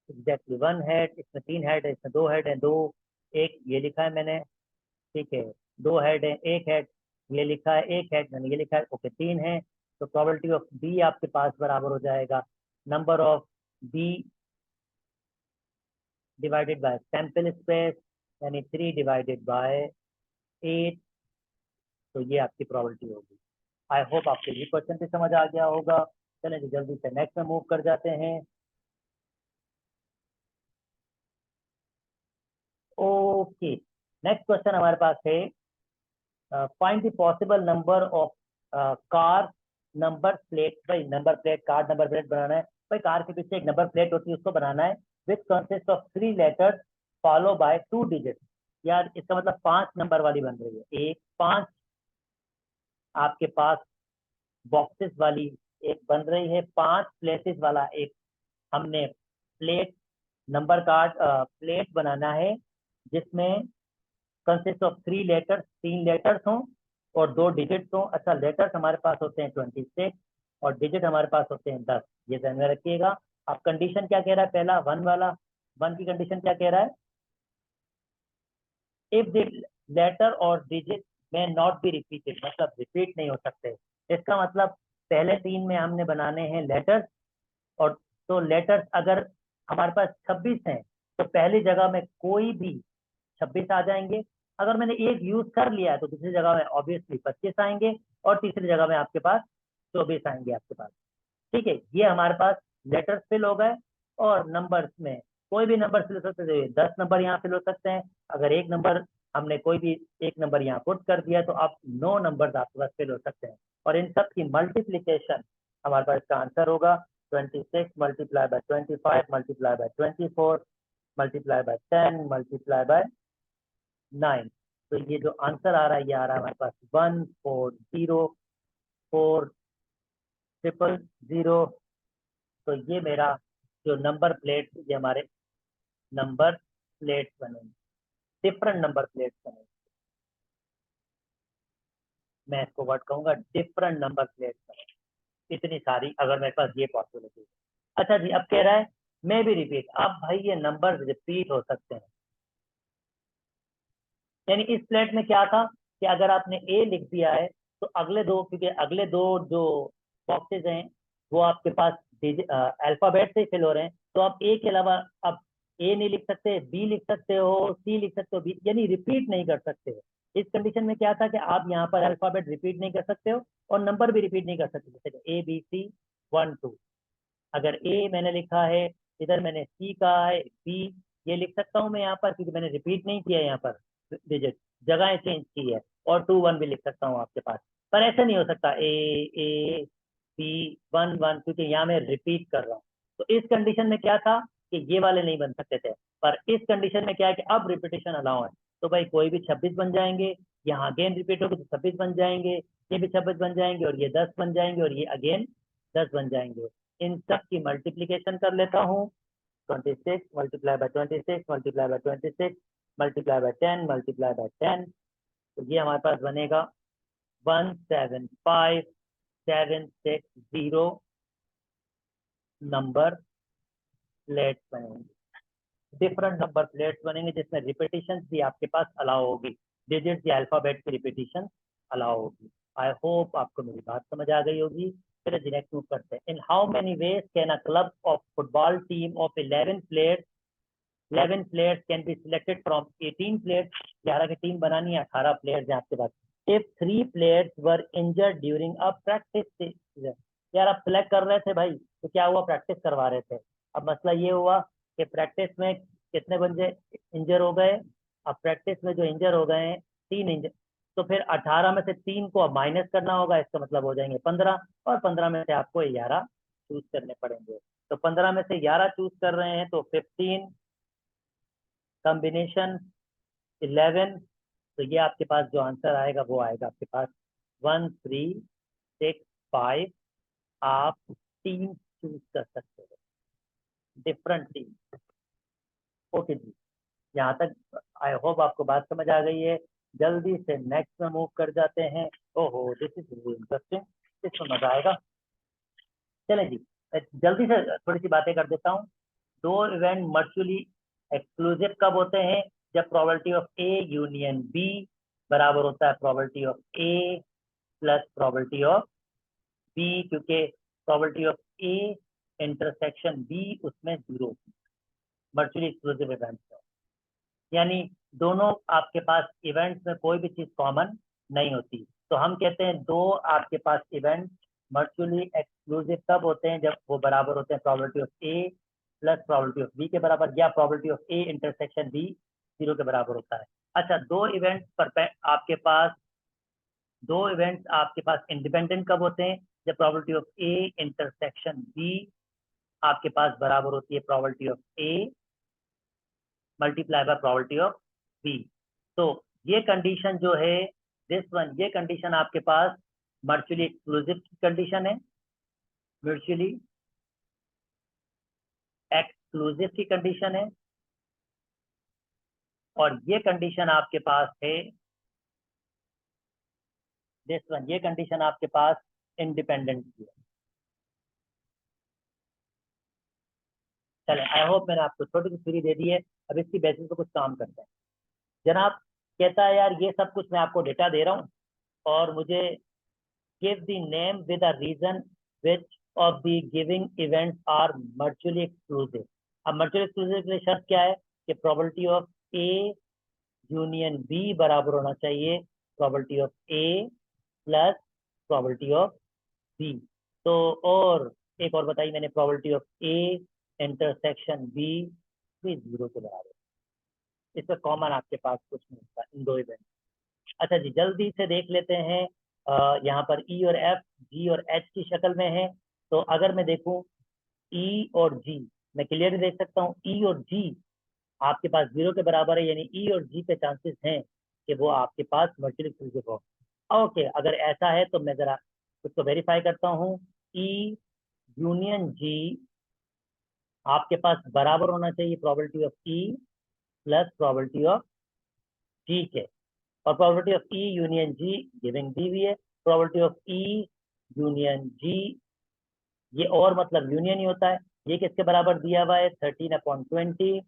exactly 1 head. इसमें 3 हेड है, इसमें 2 हेड है, दो एक ये लिखा है मैंने। ठीक है, 2 हेड है, एक हेड ये लिखा है, एक हेड मैंने ये लिखा है। ओके, 3 है। तो प्रोबेबिलिटी ऑफ बी आपके पास बराबर हो जाएगा number of B divided by sample space, यानी 3/8। तो ये आपकी प्रोबेबिलिटी होगी। आई होप आपके ये क्वेश्चन भी समझ आ गया होगा। चलें जी जल्दी से नेक्स्ट में मूव कर जाते हैं। ओके, नेक्स्ट क्वेश्चन हमारे पास है find the possible number of car number plate. भाई number plate, car number plate बनाना है। भाई कार के पीछे एक नंबर प्लेट होती है, उसको बनाना है which consist of 3 letters follow by 2 digit. यार इसका मतलब 5 नंबर वाली बन रही है। एक 5 आपके पास बॉक्सेस वाली एक बन रही है, 5 प्लेसेस वाला एक हमने प्लेट, नंबर कार्ड प्लेट बनाना है जिसमें कंसिस्ट ऑफ 3 लेटर्स, 3 लेटर्स हों और 2 डिजिट्स हों। अच्छा, लेटर्स हमारे पास होते हैं 26 और डिजिट हमारे पास होते हैं 10। ये ध्यान में रखिएगा। अब कंडीशन क्या कह रहा है, पहला 1 वाला, 1 की कंडीशन क्या कह रहा है, इफ द लेटर और डिजिट में नॉट बी रिपीटेड, मतलब रिपीट नहीं हो सकते। इसका मतलब पहले 3 में हमने बनाने हैं लेटर्स। और तो लेटर्स अगर हमारे पास 26 हैं तो पहली जगह में कोई भी 26 आ जाएंगे। अगर मैंने एक यूज कर लिया है तो दूसरी जगह में ऑब्वियसली 25 आएंगे और तीसरी जगह में आपके पास 24 आएंगे आपके पास। ठीक है, ये हमारे पास लेटर्स फिल हो गए। और नंबर्स में कोई भी नंबर फिल हो सकते हैं, 10 नंबर यहाँ फिल हो सकते हैं। अगर एक नंबर हमने कोई भी एक नंबर यहाँ पुट कर दिया तो आप 9 नंबर आपके पास फिल हो सकते हैं। और इन सब की मल्टीप्लीकेशन हमारे पास इसका आंसर होगा 26 multiply by 25 multiply by 24 multiply by 10 multiply by 9। तो ये जो आंसर आ रहा है, ये आ रहा है हमारे पास 140400। तो ये मेरा जो नंबर प्लेट, ये हमारे नंबर प्लेट्स बनेंगे, डिफरेंट नंबर प्लेट्स बनेंगे। मैं इसको वर्ड कहूंगा डिफरेंट नंबर प्लेट्स बनेंगे, इतनी सारी अगर मेरे पास ये पॉसिबिलिटी है। अच्छा जी, अब कह रहा है मे बी रिपीट। अब भाई ये नंबर रिपीट हो सकते हैं, यानी इस प्लेट में क्या था कि अगर आपने ए लिख दिया है तो अगले दो, क्योंकि अगले दो जो बॉक्सेस हैं वो आपके पास अल्फाबेट से फिल हो रहे हैं, तो आप ए के अलावा अब ए नहीं लिख सकते, बी लिख सकते हो, सी लिख सकते हो, बी, यानी रिपीट नहीं कर सकते हो। इस कंडीशन में क्या था कि आप यहाँ पर अल्फाबेट रिपीट नहीं कर सकते हो और नंबर भी रिपीट नहीं कर सकते, जैसे ए बी सी 1 2। अगर ए मैंने लिखा है, इधर मैंने सी कहा है, बी ये लिख सकता हूँ मैं यहाँ पर, क्योंकि मैंने रिपीट नहीं किया यहाँ पर डिजिट, जगह चेंज की है, और 2 1 भी लिख सकता हूँ आपके पास। पर ऐसा नहीं हो सकता ए बी 1 1, क्योंकि यहाँ मैं रिपीट कर रहा हूँ। तो इस कंडीशन में क्या था कि ये वाले नहीं बन सकते थे, पर इस कंडीशन में क्या है कि अब रिपीटेशन अलाउ है, तो भाई कोई भी 26 बन जाएंगे, यहाँ अगेन रिपीट होगी तो 26 बन जाएंगे, ये भी 26 बन जाएंगे, और ये 10 बन जाएंगे, और ये अगेन 10 बन जाएंगे। इन सब की मल्टीप्लीकेशन कर लेता हूँ, 26 multiply by 26 multiply by 26 multiply by 10 multiply by 10, तो ये हमारे पास बनेगा 175,760 नंबर प्लेट्स बनेंगे, डिफरेंट नंबर प्लेट्स बनेंगे, जिसमें रिपीटिशन भी आपके पास अलाउ होगी, डिजिट्स या अल्फाबेट की रिपीटिशन अलाउ होगी। आई होप आपको मेरी बात समझ आ गई होगी। फिर नेक्स्ट मूव करते हैं। In how many ways can a club of football team of 11 players 11 players can be selected from 18 players। 11 की टीम बनानी है, 18 प्लेयर्स हैं आपके पास। If 3 players were injured during a practice season। यार आप सेलेक्ट कर रहे थे भाई, तो क्या हुआ, प्रैक्टिस करवा रहे थे। अब मसला ये हुआ कि प्रैक्टिस में कितने बंदे इंजर हो गए। अब प्रैक्टिस में जो इंजर हो गए हैं 3 इंजर, तो फिर 18 में से 3 को अब माइनस करना होगा, इसका मतलब हो जाएंगे 15, और 15 में से आपको 11 चूज करने पड़ेंगे। तो 15 में से 11 चूज कर रहे हैं, तो 15 कॉम्बिनेशन 11, तो ये आपके पास जो आंसर आएगा वो आएगा आपके पास 1365। आप टीम चूज कर सकते हो, डिफरेंट टीम। ओके जी, यहाँ तक आई होप आपको बात समझ आ गई है। जल्दी से नेक्स्ट में मूव कर जाते हैं। ओहो दिस इज वेरी इंटरेस्टिंग, इसमें मजा आएगा। चलें जी, मैं जल्दी से थोड़ी सी बातें कर देता हूँ। दो इवेंट मर्चुअली एक्सक्लूसिव कब होते हैं, जब probability of A union B बराबर होता है probability of A plus probability of B, क्योंकि probability of A intersection B उसमें 0, मर्चुअली एक्सक्लूसिव इवेंट्स है। यानी दोनों आपके पास इवेंट्स में कोई भी चीज कॉमन नहीं होती, तो हम कहते हैं दो आपके पास इवेंट वर्चुअली एक्सक्लूसिव तब होते हैं जब वो बराबर होते हैं probability of A plus probability of B के बराबर, या probability of A intersection B 0 के बराबर होता है। अच्छा, दो इवेंट्स आपके पास इंडिपेंडेंट कब होते हैं, जब probability of A intersection B आपके पास बराबर होती है probability of A multiply by probability of B. तो ये कंडीशन जो है, दिस वन, ये कंडीशन आपके पास म्यूचुअली एक्सक्लूसिव की कंडीशन है, म्यूचुअली एक्सक्लूसिव की कंडीशन है, और ये कंडीशन आपके पास है, दिस वन, ये कंडीशन आपके पास इंडिपेंडेंट की है। चले, आई होप मैंने आपको छोटी सी थ्योरी दे दी है, अब इसकी बेसिस पे कुछ काम करते हैं। जनाब कहता है यार ये सब कुछ मैं आपको डेटा दे रहा हूँ, और मुझे give the name with a reason which of the giving events are mutually exclusive। अब mutually exclusive के लिए शर्त क्या है कि probability of A union B बराबर होना चाहिए probability of A plus probability of B। तो और एक और बताई मैंने, probability of A intersection B भी 0 के बराबर। इसमें कॉमन आपके पास कुछ नहीं होता इन दो इवेंट। अच्छा जी, जल्दी से देख लेते हैं। यहाँ पर ई और एफ, जी और एच की शक्ल में है। तो अगर मैं देखूं ई और जी, मैं क्लियरली देख सकता हूँ ई और जी आपके पास 0 के बराबर है, यानी ई और जी पे चांसेस हैं कि वो आपके पास वर्चुअल एक्सक्लूसिव हो। ओके, अगर ऐसा है तो मैं जरा उसको वेरीफाई करता हूँ। ई यूनियन जी आपके पास बराबर होना चाहिए probability of E plus probability of G के, और probability of E union G giving दी हुई है। Probability of E union G, ये और मतलब यूनियन ही होता है, ये किसके बराबर दिया हुआ है? 13/20।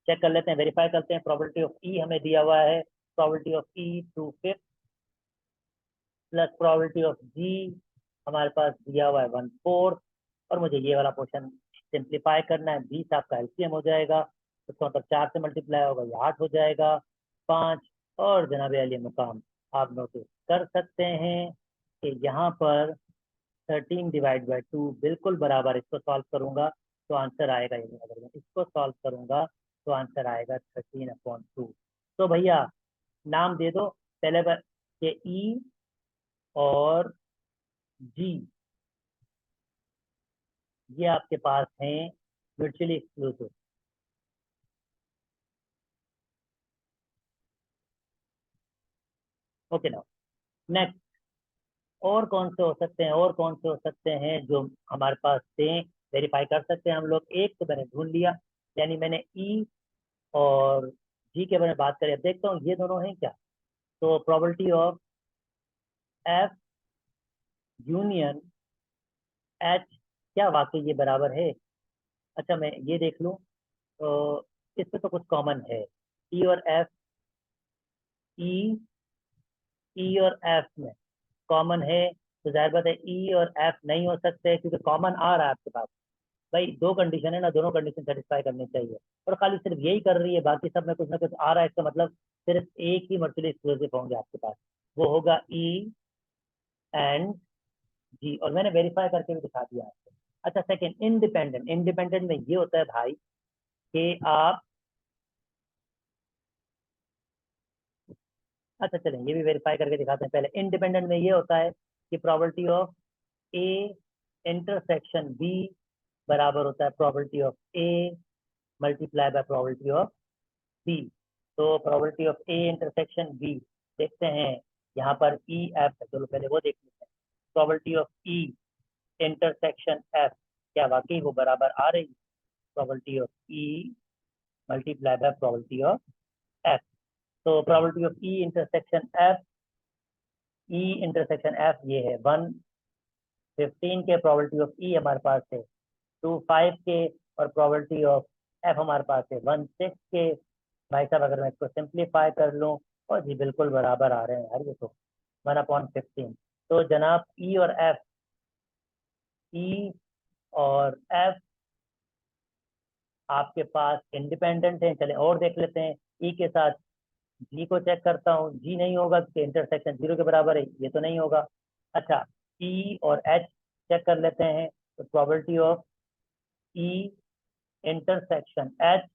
चेक कर लेते हैं, वेरीफाई करते हैं। प्रोबेबिलिटी ऑफ ई हमें दिया हुआ है, probability of E 2/5 plus probability of G हमारे पास दिया हुआ है 1/4। और मुझे ये वाला पोर्शन सिंप्लीफाई करना है। 20 आपका एलसीएम हो जाएगा, उसका मतलब 4 से मल्टीप्लाई होगा, ये 8 हो जाएगा, 5। और जनाब अली मुकाम, आप नोटिस कर सकते हैं कि यहाँ पर 13/2 बिल्कुल बराबर, इसको सॉल्व करूंगा तो आंसर आएगा, ये अगर मैं इसको सॉल्व करूंगा तो आंसर आएगा 13/2। तो भैया नाम दे दो पहले के ई और जी, ये आपके पास हैं म्यूचुअली एक्सक्लूसिव। ओके ना, नेक्स्ट और कौन से हो सकते हैं, और कौन से हो सकते हैं जो हमारे पास थे, वेरीफाई कर सकते हैं हम लोग। एक तो मैंने ढूंढ लिया, यानी मैंने ई और जी के बारे में बात करें। अब देखता हूँ ये दोनों हैं क्या। तो probability of F union H, क्या वाकई ये बराबर है? अच्छा मैं ये देख लूँ, तो इसमें तो कुछ कॉमन है। ई और एफ, ई ई और एफ में कॉमन है, तो जाहिर बात है ई और एफ नहीं हो सकते क्योंकि कॉमन आ रहा है आपके पास। भाई दो कंडीशन है ना, दोनों कंडीशन सेटिस्फाई करनी चाहिए। और खाली सिर्फ यही कर रही है, बाकी सब में कुछ ना कुछ आ रहा है, इसका मतलब सिर्फ एक ही मर्चुअली एक्सक्लूसिव होंगे आपके पास, वो होगा ई एंड जी। और मैंने वेरीफाई करके भी दिखा दिया आपको। अच्छा सेकंड, इंडिपेंडेंट। इंडिपेंडेंट में ये होता है भाई कि आप, अच्छा चलें ये भी वेरीफाई करके दिखाते हैं। पहले इंडिपेंडेंट में ये होता है कि probability of A intersection B बराबर होता है probability of A multiply by probability of B. तो probability of A intersection B देखते हैं, यहाँ पर ई एफ है, चलो पहले वो देख लेते हैं। Probability of E intersection F, क्या वाकई वो बराबर आ रही? Probability of E multiply by probability of F. तो probability of E intersection F, E intersection F ये है 1/15 के, प्रोबेबिलिटी ऑफ ई हमारे पास है 2/5 के, और प्रोबेबिलिटी ऑफ एफ हमारे पास है 1/6 के। भाई साहब अगर मैं इसको सिंप्लीफाई कर लूँ, और जी बिल्कुल बराबर आ रहे हैं यार ये तो, 1/15। तो जनाब ई और एफ, ई और एफ आपके पास इंडिपेंडेंट हैं। चले और देख लेते हैं, ई के साथ जी को चेक करता हूँ। जी नहीं होगा क्योंकि इंटरसेक्शन 0 के बराबर है, ये तो नहीं होगा। अच्छा ई और एच चेक कर लेते हैं। तो probability of E intersection H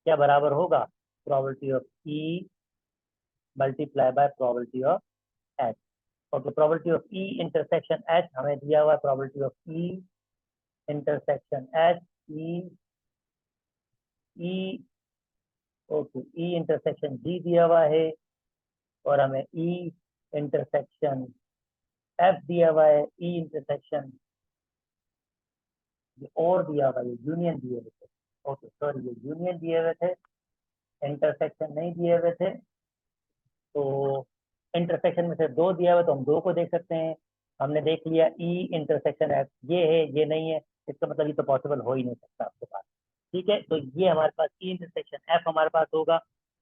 क्या बराबर होगा? Probability of E multiply by probability of H. Okay, probability of E intersection H हमें दिया हुआ है, probability of E intersection H, E E okay, E intersection G दिया हुआ है, और हमें ई इंटरसेक्शन एफ दिया हुआ है, ई इंटरसेक्शन ये और दिया हुआ है, यूनियन दिए हुए थे। ओके सॉरी, ये यूनियन दिए हुए थे, इंटरसेक्शन नहीं दिए हुए थे। तो इंटरसेक्शन में से दो दिया हुआ है, तो हम दो को देख सकते हैं। हमने देख लिया ई इंटरसेक्शन एफ ये है, ये नहीं है, इसका मतलब ये तो पॉसिबल हो ही नहीं सकता आपके पास। ठीक है, तो ये हमारे पास ई इंटरसेक्शन एफ हमारे पास होगा।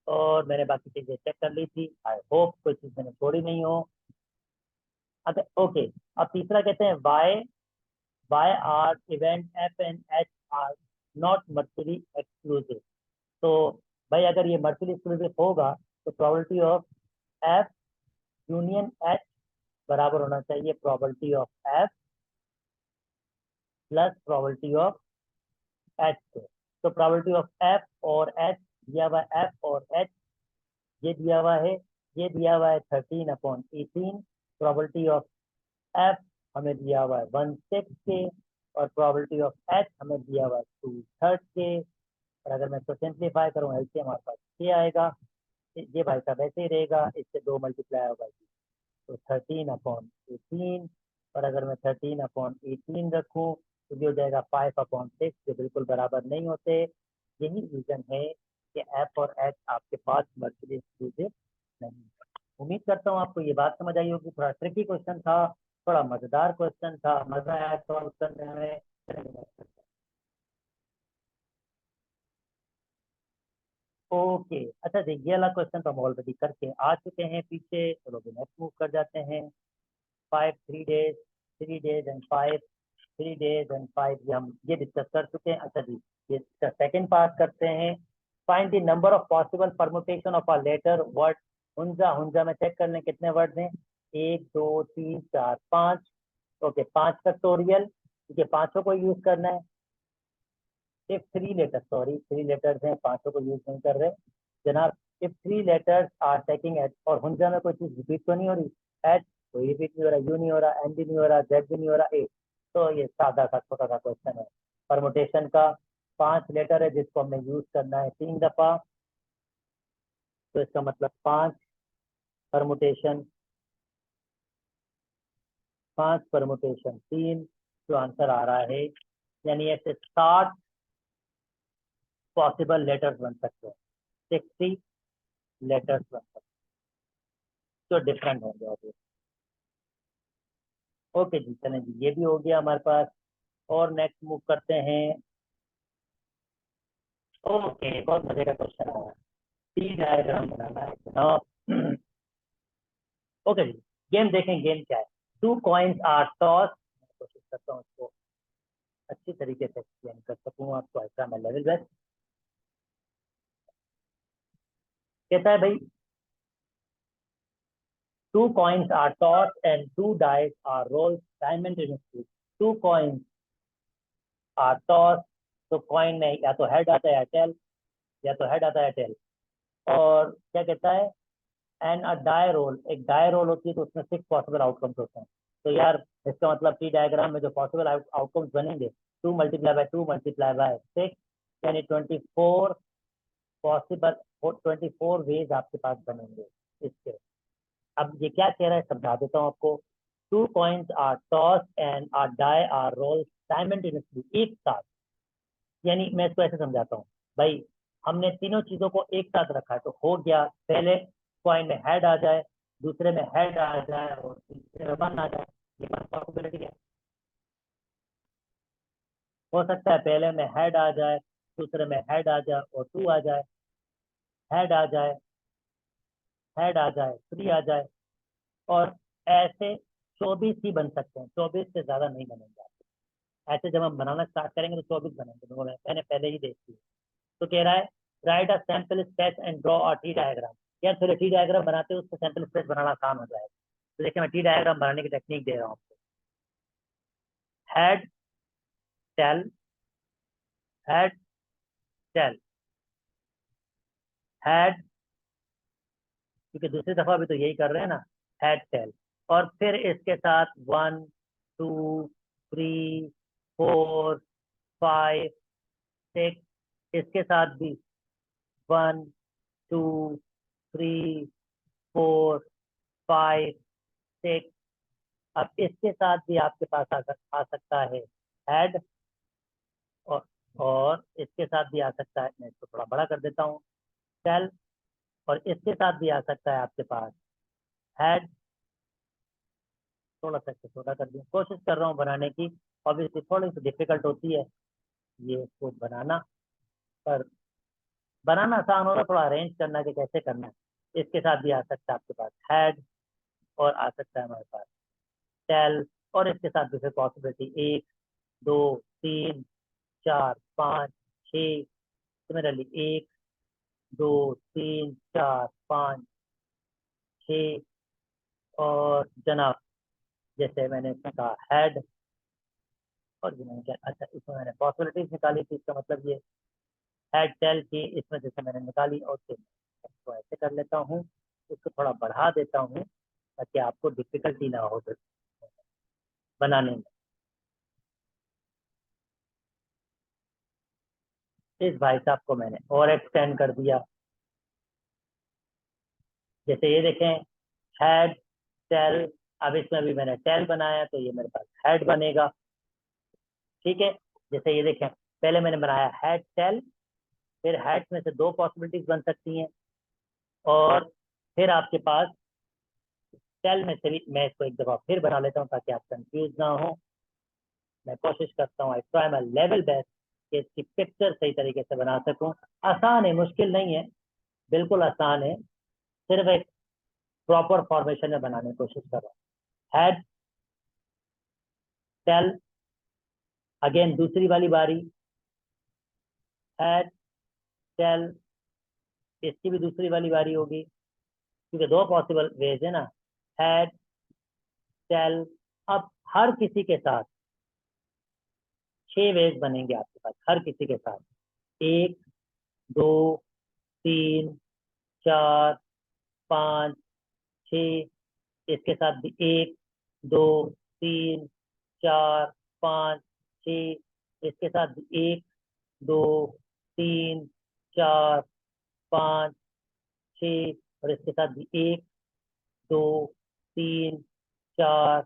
और मैंने बाकी चीजें चेक कर ली थी, आई होप कोई चीज मैंने छोड़ी नहीं हो। अगर ओके, अब तीसरा कहते हैं why, why are event F and H are not mutually exclusive. तो भाई अगर ये मर्चुअली एक्सक्लूसिव होगा तो probability of F union H बराबर होना चाहिए probability of F plus probability of H के। तो प्रोबेबिलिटी ऑफ एफ और एच दिया हुआ है, एफ और एच ये दिया हुआ है, ये दिया हुआ है 13/18। प्रोबेबिलिटी ऑफ एफ हमें दिया हुआ है 1/6 के, और प्रोबेबिलिटी ऑफ एच हमें दिया हुआ है 2/3 के। और अगर मैं इसको सिंप्लीफाई करूँ एलसीएम हमारे पास ये आएगा, ये भाई साहब ऐसे ही रहेगा, इससे 2 मल्टीप्लाई होगा, तो 13/18। और अगर मैं 13/18 रखूँ तो ये हो जाएगा 5/6, जो बिल्कुल बराबर नहीं होते। यही रीजन है कि एफ और एच आपके पास मर्चुअली एक्सक्लूसिव नहीं है। उम्मीद करता हूँ आपको ये बात समझ आई होगी। थोड़ा ट्रिकी क्वेश्चन था, थोड़ा मजेदार क्वेश्चन था, मजा आया सॉल्व करने में। ओके, अच्छा देखिए, ये वाला क्वेश्चन तो हम ऑलरेडी करके आ चुके हैं पीछे। चलो भी नेक्स्ट मूव कर जाते हैं। 5 3 days, 3 days and 5 3 days and 5, ये हम ये डिस्कस कर चुके हैं। अच्छा जी, ये सेकंड पार्ट करते हैं। Find the number of possible permutation of a letter word Hunza. Hunza में चेक कर लें कितने वर्ड हैं। 1 2 3 4 5। ओके, 5 फैक्टोरियल, क्योंकि पांचों को यूज करना है। इफ 3 लेटर, सॉरी 3 लेटर्स हैं, पांचों को यूज नहीं कर रहे जनाब। If 3 letters are taking H, और हुंजा में कोई चीज रिपीट तो नहीं हो रही। एच कोई रिपीट नहीं हो रहा, यू नहीं हो रहा, एन भी नहीं हो रहा, जेड भी नहीं हो रहा, ए। तो ये सादा सा छोटा सा क्वेश्चन है परमुटेशन का। 5 लेटर है जिसको हमने यूज करना है 3 दफा। तो इसका मतलब 5 परमुटेशन, 5 परमुटेशन 3, जो आंसर आ रहा है। यानी ऐसे 60 पॉसिबल लेटर्स बन सकते हैं, 60 लेटर्स बन सकते हैं, जो डिफरेंट होंगे ऑब्वियस। ओके जी, चलें जी, ये भी हो गया हमारे पास। और नेक्स्ट मूव करते हैं। ओके, बहुत मजे का क्वेश्चन है। टी डायग्राम बनाना है जनाब। ओके जी, गेम देखें, गेम क्या है। 2 कॉइन्स आर टॉस। कोशिश करता हूँ इसको अच्छी तरीके से एक्सप्लेन कर सकूँ आपको, ऐसा मैं लेवल बेस्ट। कहता है भाई, 2 coins are tossed and 2 dice are rolled simultaneously. 2 coins are tossed, तो कॉइन में या तो हेड आता है या टेल, या तो हेड आता है टेल। और क्या कहता है, एंड अ डाई रोल, एक डाई रोल होती है तो उसमें 6 पॉसिबल आउटकम्स होते हैं। तो यार इसका मतलब टी डायग्राम में जो पॉसिबल आउटकम्स बनेंगे, 2 × 2 × 6 यानी 24 पॉसिबल, 24 वेज आपके पास बनेंगे इसके। अब ये क्या कह रहा है समझा देता हूँ आपको। 2 coins are toss and are die are roll simultaneously, एक साथ। यानी मैं इसको ऐसे समझाता हूँ भाई, हमने तीनों चीजों को एक साथ रखा है, तो हो गया पहले कॉइन में हेड आ जाए, दूसरे में हेड आ जाए, और तीसरे में वन आ जाए। ये बात पॉसिबिलिटी है। हो सकता है पहले में हेड आ जाए, दूसरे में हेड आ जाए और टू आ जाए, हेड आ जाए, हेड आ जाए, थ्री आ जाए, और ऐसे 24 ही बन सकते हैं, 24 से ज्यादा नहीं बनेंगे आपके। ऐसे जब हम बनाना स्टार्ट करेंगे तो 24 बनेंगे, मैंने पहले ही देख लिया। तो कह रहा है, right a sample sketch and draw a T diagram. यार फिर टी डायग्राम बनाते हैं, उससे सैंपल स्केच बनाना आसान हो जाएगा। तो देखिए, मैं टी डायग्राम बनाने की टेक्निक दे रहा हूँ आपको। Head tail, head tail, head, क्योंकि दूसरी दफा भी तो यही कर रहे हैं ना, हेड टेल। और फिर इसके साथ 1 2 3 4 5 6, इसके साथ भी 1 2 3 4 5 6। अब इसके साथ भी आपके पास आ सकता है हेड, और और इसके साथ भी आ सकता है, मैं इसको थोड़ा बड़ा कर देता हूँ, टेल। और इसके साथ भी आ सकता है आपके पास हेड। थोड़ा सा इसको छोटा कर दिया, कोशिश कर रहा हूँ बनाने की। ऑब्वियसली थोड़ी सी डिफिकल्ट होती है ये इसको बनाना, पर बनाना आसान होगा, थोड़ा अरेंज करना कि कैसे करना है। इसके साथ भी आ सकता है आपके पास हेड, और आ सकता है हमारे पास टेल। और इसके साथ भी फिर पॉसिबिलिटी 1 2 3 4 5 6, सिमिलरली 1 2 3 4 5 6। और जनाब, जैसे मैंने इसमें कहा हेड, और भी मैंने क्या, अच्छा इसमें मैंने पॉसिबिलिटीज निकाली थी, इसका मतलब ये हेड टेल की इसमें जैसे मैंने निकाली। और फिर इसको ऐसे कर लेता हूँ, इसको थोड़ा बढ़ा देता हूँ ताकि आपको डिफिकल्टी ना हो बनाने में। इस भाई साहब को मैंने और एक्सटेंड कर दिया। जैसे ये देखें, हेड टेल। अब इसमें भी मैंने टेल बनाया, तो ये मेरे पास हेड बनेगा। ठीक है, जैसे ये देखें, पहले मैंने बनाया हेड टेल, फिर हेड में से दो पॉसिबिलिटीज बन सकती हैं। और फिर आपके पास टेल में से भी, मैं इसको एक दफा फिर बना लेता हूँ ताकि आप कंफ्यूज ना हो। मैं कोशिश करता हूँ, I try my level best कि इसकी पिक्चर सही तरीके से बना सकूं। आसान है, मुश्किल नहीं है, बिल्कुल आसान है, सिर्फ एक प्रॉपर फॉर्मेशन में बनाने की कोशिश कर रहा हूँ। हेड, टेल, अगेन दूसरी वाली बारी, हेड, टेल, इसकी भी दूसरी वाली बारी होगी, क्योंकि दो पॉसिबल वेज है ना, हेड, टेल। अब हर किसी के साथ 6 वेज बनेंगे आपके पास, हर किसी के साथ, 1, 2, 3, 4, 5, 6, इसके साथ भी 1, 2, 3, 4, 5, 6, इसके साथ भी 1, 2, 3, 4, 5, 6, और इसके साथ भी 1, 2, 3, 4,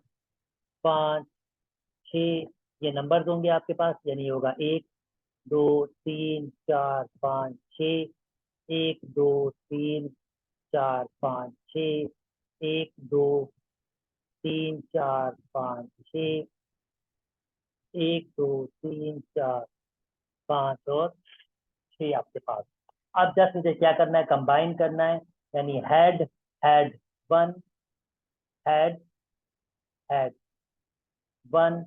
5, 6, ये नंबर्स होंगे आपके पास, यानी होगा 1, 2, 3, 4, 5, 6, 1, 2, 3, 4, 5, 6, 1, 2, 3, 4, 5, 6, 1, 2, 3, 4, 5 और 6 आपके पास। अब जस्ट मुझे क्या करना है, कंबाइन करना है, यानी हेड, हेड 1, हेड, हेड 1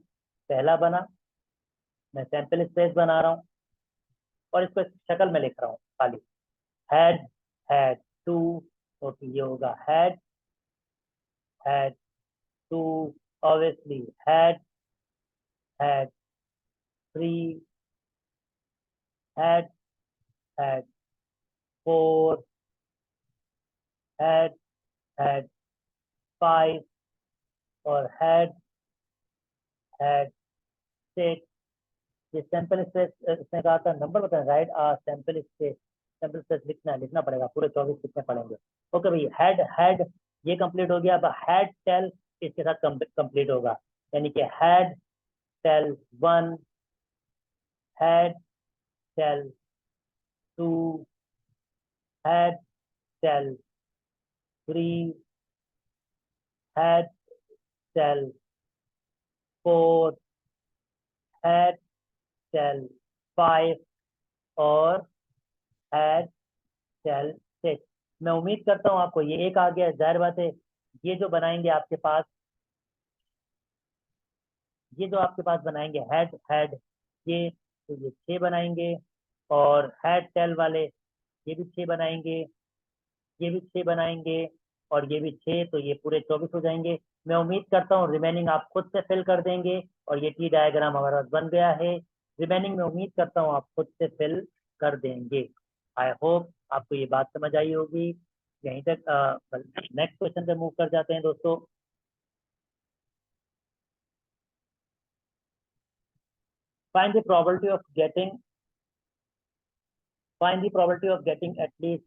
पहला बना, मैं सैंपल स्पेस बना रहा हूँ और इसको इस शक्ल में लिख रहा हूँ खाली, हेड, हेड 2, तो ये होगा head, head 2, obviously head, head 3, head, head 4, head, head 5 और हेड, हेड 6। ये सैंपल स्पेस इसने कहा था नंबर बताएं, right sample space, sample space लिखना पड़ेगा, पूरे 24 लिखने पड़ेंगे। ओके भाई, हेड, हेड ये कंप्लीट हो गया। अब हेड टेल इसके साथ कंप्लीट होगा, यानी कि head tail 1, head tail 2, head tail 3, head tail 4, head tail 5 और हेड टेल 6। मैं उम्मीद करता हूँ आपको ये एक आ गया, जाहिर बात है ये जो बनाएंगे आपके पास, ये जो आपके पास बनाएंगे हेड, हेड ये, तो ये 6 बनाएंगे, और हेड टेल वाले ये भी 6 बनाएंगे, ये भी 6 बनाएंगे, और ये भी 6, तो ये पूरे 24 हो जाएंगे। मैं उम्मीद करता हूँ रिमेनिंग आप खुद से फिल कर देंगे, और ये टी डायग्राम हमारा बन गया है। रिमेनिंग में उम्मीद करता हूँ आप खुद से फिल कर देंगे। आई होप आपको ये बात समझ आई होगी। यहीं तक नेक्स्ट क्वेश्चन पे मूव कर जाते हैं दोस्तों। Find the probability of getting at least